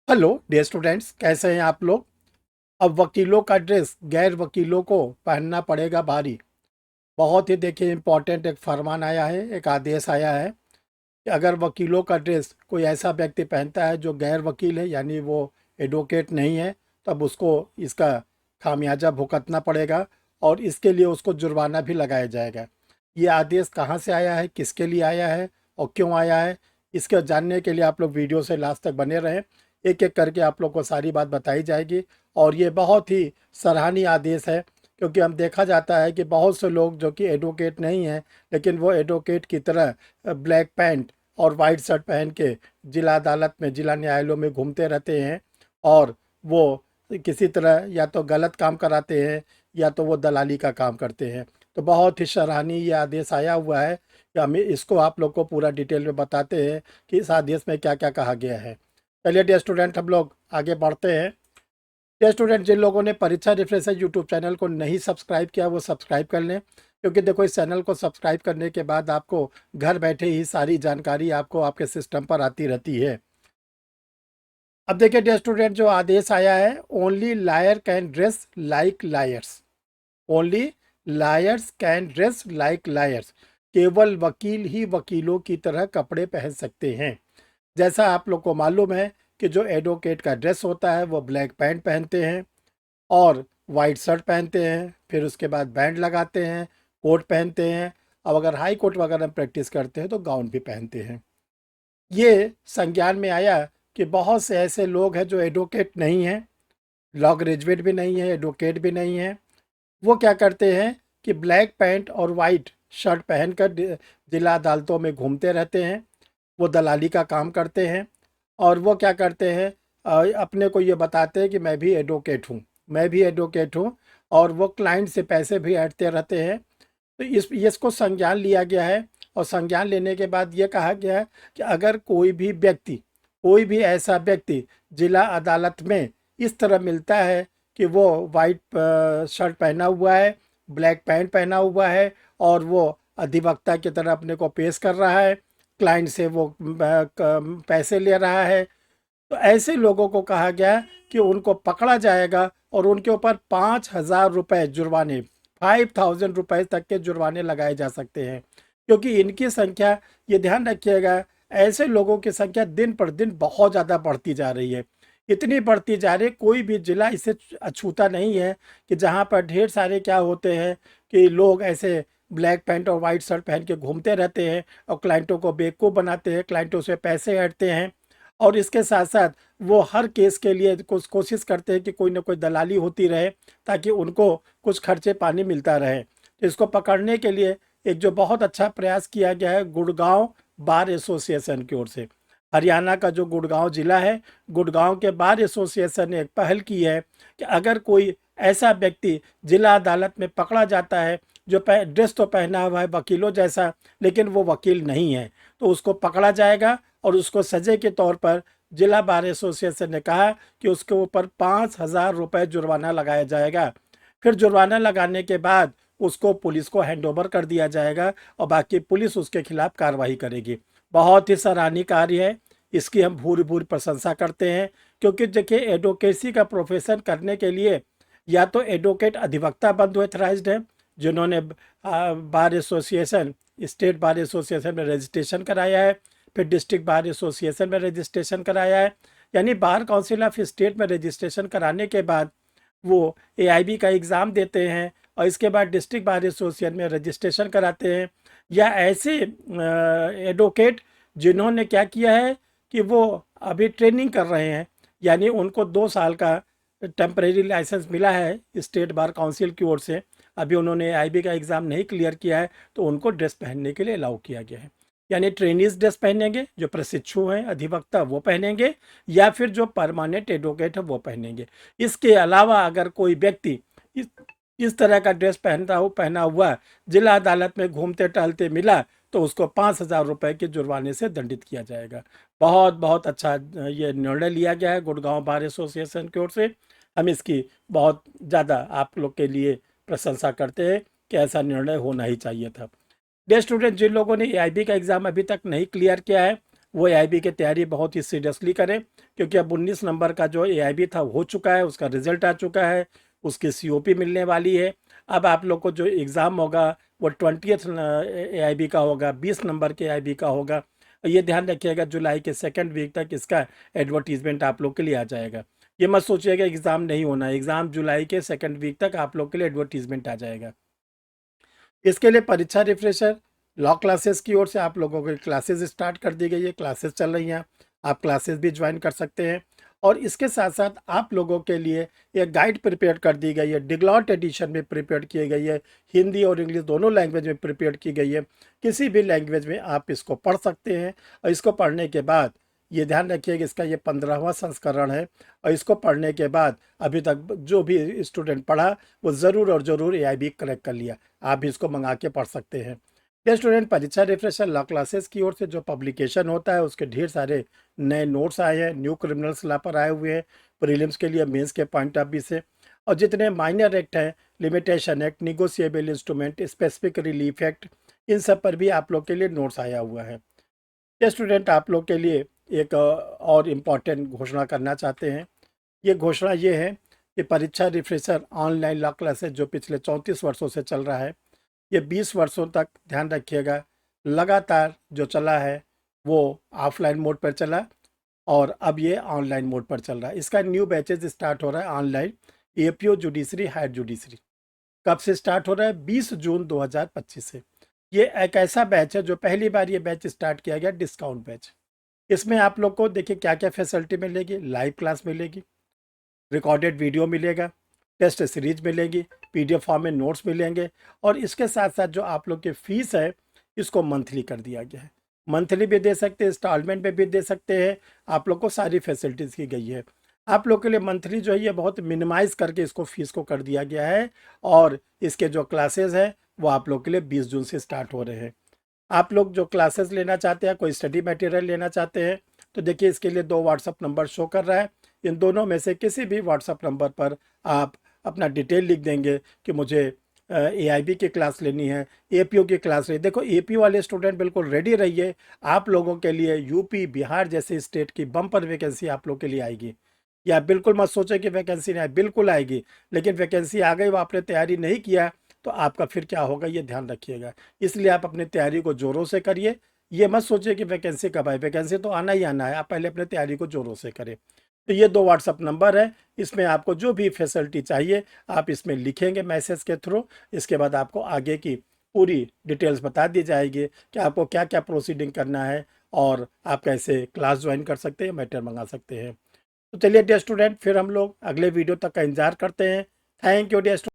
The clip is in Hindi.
हेलो डियर स्टूडेंट्स, कैसे हैं आप लोग। अब वकीलों का ड्रेस गैर वकीलों को पहनना पड़ेगा भारी। बहुत ही देखिए इम्पोर्टेंट एक फरमान आया है, एक आदेश आया है कि अगर वकीलों का ड्रेस कोई ऐसा व्यक्ति पहनता है जो गैर वकील है, यानी वो एडवोकेट नहीं है, तब उसको इसका खामियाजा भुगतना पड़ेगा और इसके लिए उसको जुर्माना भी लगाया जाएगा। ये आदेश कहाँ से आया है, किसके लिए आया है और क्यों आया है, इसके जानने के लिए आप लोग वीडियो से लास्ट तक बने रहें। एक एक करके आप लोग को सारी बात बताई जाएगी और ये बहुत ही सराहनीय आदेश है, क्योंकि हम देखा जाता है कि बहुत से लोग जो कि एडवोकेट नहीं हैं, लेकिन वो एडवोकेट की तरह ब्लैक पैंट और वाइट शर्ट पहन के जिला अदालत में, जिला न्यायालयों में घूमते रहते हैं और वो किसी तरह या तो गलत काम कराते हैं या तो वो दलाली का काम करते हैं। तो बहुत ही सराहनीय ये आदेश आया हुआ है कि हम इसको आप लोग को पूरा डिटेल में बताते हैं कि इस आदेश में क्या क्या कहा गया है। चलिए डियर स्टूडेंट, हम लोग आगे बढ़ते हैं। डियर स्टूडेंट, जिन लोगों ने परीक्षा रिफ्रेशर यूट्यूब चैनल को नहीं सब्सक्राइब किया वो सब्सक्राइब कर लें, क्योंकि देखो इस चैनल को सब्सक्राइब करने के बाद आपको घर बैठे ही सारी जानकारी आपको आपके सिस्टम पर आती रहती है। अब देखिए डियर स्टूडेंट, जो आदेश आया है, only lawyer can dress like lawyers. Only lawyers can dress like lawyers. केवल वकील ही वकीलों की तरह कपड़े पहन सकते हैं। जैसा आप लोग को मालूम है कि जो एडवोकेट का ड्रेस होता है वो ब्लैक पैंट पहनते हैं और वाइट शर्ट पहनते हैं, फिर उसके बाद बैंड लगाते हैं, कोट पहनते हैं। अब अगर हाई कोर्ट वगैरह में प्रैक्टिस करते हैं तो गाउन भी पहनते हैं। ये संज्ञान में आया कि बहुत से ऐसे लोग हैं जो एडवोकेट नहीं हैं, लॉ ग्रेजुएट भी नहीं है, एडवोकेट भी नहीं है। वो क्या करते हैं कि ब्लैक पैंट और वाइट शर्ट पहनकर जिला अदालतों में घूमते रहते हैं। वो दलाली का काम करते हैं और वो क्या करते हैं, अपने को ये बताते हैं कि मैं भी एडवोकेट हूँ, मैं भी एडवोकेट हूँ, और वो क्लाइंट से पैसे भी ऐंठते रहते हैं। तो इसको संज्ञान लिया गया है और संज्ञान लेने के बाद ये कहा गया है कि अगर कोई भी ऐसा व्यक्ति जिला अदालत में इस तरह मिलता है कि वो वाइट शर्ट पहना हुआ है, ब्लैक पैंट पहना हुआ है और वो अधिवक्ता की तरह अपने को पेश कर रहा है, क्लाइंट से वो पैसे ले रहा है, तो ऐसे लोगों को कहा गया कि उनको पकड़ा जाएगा और उनके ऊपर 5,000 रुपये जुर्माने, 5,000 रुपये तक के जुर्माने लगाए जा सकते हैं। क्योंकि इनकी संख्या, ये ध्यान रखिएगा, ऐसे लोगों की संख्या दिन पर दिन बहुत ज़्यादा बढ़ती जा रही है। इतनी बढ़ती जा रही है, कोई भी जिला इसे अछूता नहीं है कि जहाँ पर ढेर सारे क्या होते हैं कि लोग ऐसे ब्लैक पैंट और वाइट शर्ट पहन के घूमते रहते हैं और क्लाइंटों को बेवकूफ़ बनाते हैं, क्लाइंटों से पैसे ऐंठते हैं। और इसके साथ साथ वो हर केस के लिए कोशिश करते हैं कि कोई ना कोई दलाली होती रहे ताकि उनको कुछ खर्चे पानी मिलता रहे। तो इसको पकड़ने के लिए एक जो बहुत अच्छा प्रयास किया गया है गुड़गांव बार एसोसिएशन की ओर से। हरियाणा का जो गुड़गांव ज़िला है, गुड़गांव के बार एसोसिएशन ने एक पहल की है कि अगर कोई ऐसा व्यक्ति जिला अदालत में पकड़ा जाता है जो ड्रेस तो पहना हुआ है वकीलों जैसा, लेकिन वो वकील नहीं है, तो उसको पकड़ा जाएगा और उसको सज़े के तौर पर जिला बार एसोसिएशन ने कहा कि उसके ऊपर 5,000 रुपये जुर्माना लगाया जाएगा। फिर जुर्माना लगाने के बाद उसको पुलिस को हैंडओवर कर दिया जाएगा और बाकी पुलिस उसके खिलाफ कार्रवाई करेगी। बहुत ही सराहनीय कार्य है, इसकी हम भूरी भूरी प्रशंसा करते हैं। क्योंकि देखिए, एडवोकेसी का प्रोफेशन करने के लिए या तो एडवोकेट अधिवक्ता बंधु एथराइज्ड है जिन्होंने bar association, state bar association में रजिस्ट्रेशन कराया है, फिर डिस्ट्रिक्ट बार एसोसिएशन में रजिस्ट्रेशन कराया है, यानी बार काउंसिल ऑफ स्टेट में रजिस्ट्रेशन कराने के बाद वो एआईबी का एग्ज़ाम देते हैं और इसके बाद डिस्ट्रिक्ट बार एसोसिएशन में रजिस्ट्रेशन कराते हैं। या ऐसे एडवोकेट जिन्होंने क्या किया है कि वो अभी ट्रेनिंग कर रहे हैं, यानी उनको 2 साल का टेम्परेरी लाइसेंस मिला है स्टेट बार काउंसिल की ओर से, अभी उन्होंने एआईबी का एग्ज़ाम नहीं क्लियर किया है, तो उनको ड्रेस पहनने के लिए अलाउ किया गया है। यानी ट्रेनीज ड्रेस पहनेंगे, जो प्रशिक्षु हैं अधिवक्ता वो पहनेंगे, या फिर जो परमानेंट एडवोकेट है वो पहनेंगे। इसके अलावा अगर कोई व्यक्ति इस इस तरह का ड्रेस पहना हुआ जिला अदालत में घूमते टहलते मिला तो उसको 5,000 रुपये के जुर्माने से दंडित किया जाएगा। बहुत बहुत अच्छा ये निर्णय लिया गया है गुड़गांव बार एसोसिएशन की ओर से। हम इसकी बहुत ज़्यादा आप लोग के लिए प्रशंसा करते हैं कि ऐसा निर्णय होना ही चाहिए था। डियर स्टूडेंट, जिन लोगों ने एआईबी का एग्ज़ाम अभी तक नहीं क्लियर किया है वो एआईबी की तैयारी बहुत ही सीरियसली करें, क्योंकि अब 19 नंबर का जो AIB था हो चुका है, उसका रिजल्ट आ चुका है, उसकी COP मिलने वाली है। अब आप लोग को जो एग्ज़ाम होगा वो 20th AIB का होगा, 20 नंबर के AIB का होगा। ये ध्यान रखिएगा, जुलाई के सेकेंड वीक तक इसका एडवर्टीजमेंट आप लोग के लिए आ जाएगा। ये मत सोचिएगा एग्ज़ाम नहीं होना है, एग्ज़ाम जुलाई के सेकेंड वीक तक आप लोग के लिए एडवर्टीजमेंट आ जाएगा। इसके लिए परीक्षा रिफ्रेशर लॉ क्लासेस की ओर से आप लोगों की क्लासेस स्टार्ट कर दी गई है, क्लासेस चल रही हैं, आप क्लासेस भी ज्वाइन कर सकते हैं। और इसके साथ साथ आप लोगों के लिए एक गाइड प्रिपेयर कर दी गई है, डिग्लॉट एडिशन में प्रिपेयर की गई है, हिंदी और इंग्लिश दोनों लैंग्वेज में प्रिपेयर की गई है। किसी भी लैंग्वेज में आप इसको पढ़ सकते हैं और इसको पढ़ने के बाद ये ध्यान रखिए कि इसका ये 15वां संस्करण है और इसको पढ़ने के बाद अभी तक जो भी स्टूडेंट पढ़ा वो ज़रूर और ज़रूर AIB करेक्ट कर लिया। आप भी इसको मंगा के पढ़ सकते हैं। ये स्टूडेंट परीक्षा रिफ्रेशर लॉ क्लासेस की ओर से जो पब्लिकेशन होता है उसके ढेर सारे नए नोट्स आए हैं, न्यू क्रिमिनल्स लॉ पर आए हुए हैं प्रीलिम्स के लिए, मेंस के पॉइंट ऑफ व्यू से। और जितने माइनर एक्ट हैं, limitation act, negotiable instrument, specific relief act, इन सब पर भी आप लोग के लिए नोट्स आया हुआ है। ये स्टूडेंट आप लोग के लिए एक और इम्पॉर्टेंट घोषणा करना चाहते हैं। ये घोषणा ये है कि परीक्षा रिफ्रेशर ऑनलाइन लॉ क्लासेस जो पिछले 34 वर्षों से चल रहा है, ये 20 वर्षों तक ध्यान रखिएगा लगातार जो चला है वो ऑफलाइन मोड पर चला और अब ये ऑनलाइन मोड पर चल रहा है। इसका न्यू बैचेज स्टार्ट हो रहा है online APO judiciary higher judiciary. कब से स्टार्ट हो रहा है? 20 जून 2025 से। ये एक ऐसा बैच है जो पहली बार ये बैच स्टार्ट किया गया, डिस्काउंट बैच। इसमें आप लोग को देखिए क्या क्या फैसिलिटी मिलेगी। लाइव क्लास मिलेगी, रिकॉर्डेड वीडियो मिलेगा, टेस्ट सीरीज मिलेगी, PDF फॉर्म में नोट्स मिलेंगे और इसके साथ साथ जो आप लोग की फ़ीस है इसको मंथली कर दिया गया है। मंथली भी दे सकते हैं, इंस्टॉलमेंट में भी दे सकते हैं, आप लोग को सारी फैसिलिटीज़ की गई है। आप लोग के लिए मंथली जो है ये बहुत मिनिमाइज़ करके इसको फ़ीस को कर दिया गया है और इसके जो क्लासेस हैं वो आप लोग के लिए 20 जून से स्टार्ट हो रहे हैं। आप लोग जो क्लासेस लेना चाहते हैं, कोई स्टडी मटेरियल लेना चाहते हैं, तो देखिए इसके लिए 2 व्हाट्सअप नंबर शो कर रहा है। इन दोनों में से किसी भी व्हाट्सअप नंबर पर आप अपना डिटेल लिख देंगे कि मुझे AIB की क्लास लेनी है, APO की क्लास लेनी। देखो APO वाले स्टूडेंट बिल्कुल रेडी रहिए, आप लोगों के लिए UP बिहार जैसे स्टेट की बम्पर वैकेंसी आप लोग के लिए आएगी। या बिल्कुल मत सोचें कि वैकेंसी नहीं आए, बिल्कुल आएगी, लेकिन वैकेंसी आ गई वो आपने तैयारी नहीं किया तो आपका फिर क्या होगा ये ध्यान रखिएगा। इसलिए आप अपनी तैयारी को ज़ोरों से करिए, ये मत सोचिए कि वैकेंसी कब आए, वैकेंसी तो आना ही आना है, आप पहले अपनी तैयारी को ज़ोरों से करें। तो ये 2 व्हाट्सअप नंबर है, इसमें आपको जो भी फैसिलिटी चाहिए आप इसमें लिखेंगे मैसेज के थ्रू। इसके बाद आपको आगे की पूरी डिटेल्स बता दी जाएगी कि आपको क्या क्या प्रोसीडिंग करना है और आप कैसे क्लास ज्वाइन कर सकते हैं, मैटर मंगा सकते हैं। तो चलिए डियर स्टूडेंट, फिर हम लोग अगले वीडियो तक का इंतजार करते हैं। Thank you dear student.